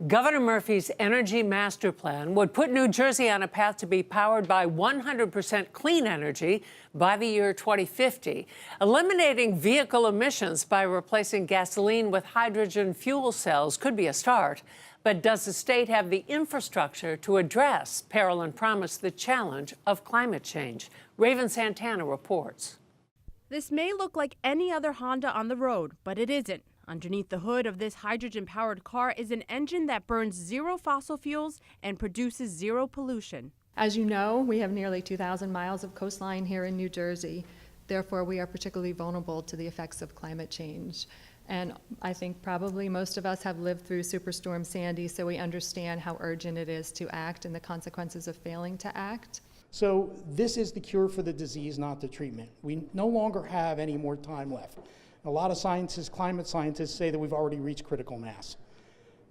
Governor Murphy's energy master plan would put New Jersey on a path to be powered by 100% clean energy by the year 2050, eliminating vehicle emissions by replacing gasoline with hydrogen fuel cells could be a start. But does the state have the infrastructure to address peril and promise the challenge of climate change? Raven Santana reports. This may look like any other Honda on the road, but it isn't. Underneath the hood of this hydrogen-powered car is an engine that burns zero fossil fuels and produces zero pollution. As you know, we have nearly 2,000 miles of coastline here in New Jersey. Therefore, we are particularly vulnerable to the effects of climate change. And I think probably most of us have lived through Superstorm Sandy, so we understand how urgent it is to act and the consequences of failing to act. So this is the cure for the disease, not the treatment. We no longer have any more time left. A lot of scientists, climate scientists, say that we've already reached critical mass.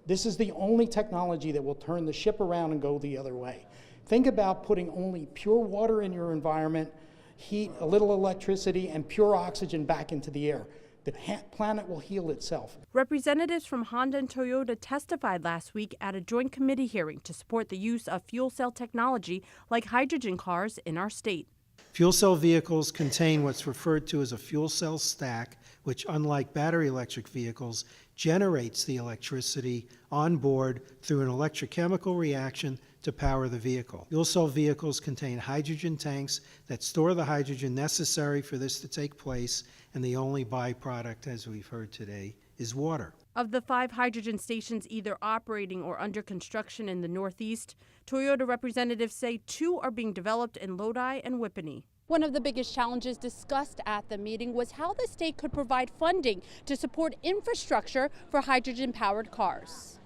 This is the only technology that will turn the ship around and go the other way. Think about putting only pure water in your environment, heat, a little electricity, and pure oxygen back into the air. The planet will heal itself. Representatives from Honda and Toyota testified last week at a joint committee hearing to support the use of fuel cell technology like hydrogen cars in our state. Fuel cell vehicles contain what's referred to as a fuel cell stack, which, unlike battery electric vehicles, generates the electricity on board through an electrochemical reaction to power the vehicle. Fuel cell vehicles contain hydrogen tanks that store the hydrogen necessary for this to take place, and the only byproduct, as we've heard today, is water. Of the 5 hydrogen stations either operating or under construction in the Northeast, Toyota representatives say 2 are being developed in Lodi and Whippany. One of the biggest challenges discussed at the meeting was how the state could provide funding to support infrastructure for hydrogen-powered cars.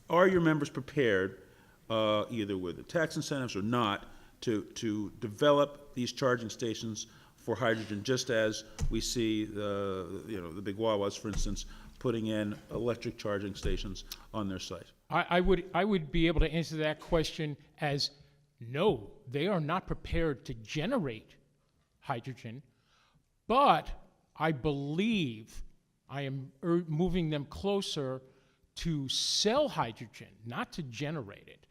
Are your members prepared, either with the tax incentives or not, to develop these charging stations for hydrogen, just as we see the big Wawas, for instance, putting in electric charging stations on their site? I would be able to answer that question as no, they are not prepared to generate hydrogen, but I believe I am moving them closer to sell hydrogen, not to generate it.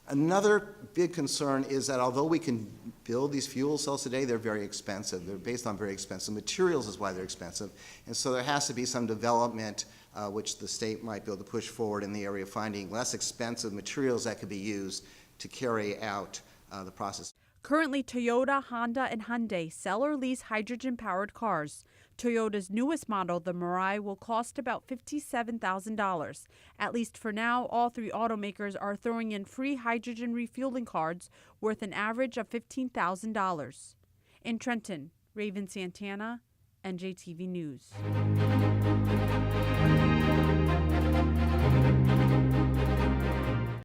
Another big concern is that although we can build these fuel cells today, they're very expensive. They're based on very expensive materials is why they're expensive. And so there has to be some development which the state might be able to push forward in the area of finding less expensive materials that could be used to carry out the process. Currently, Toyota, Honda, and Hyundai sell or lease hydrogen-powered cars. Toyota's newest model, the Mirai, will cost about $57,000. At least for now, all 3 automakers are throwing in free hydrogen refueling cards worth an average of $15,000. In Trenton, Raven Santana, NJTV News.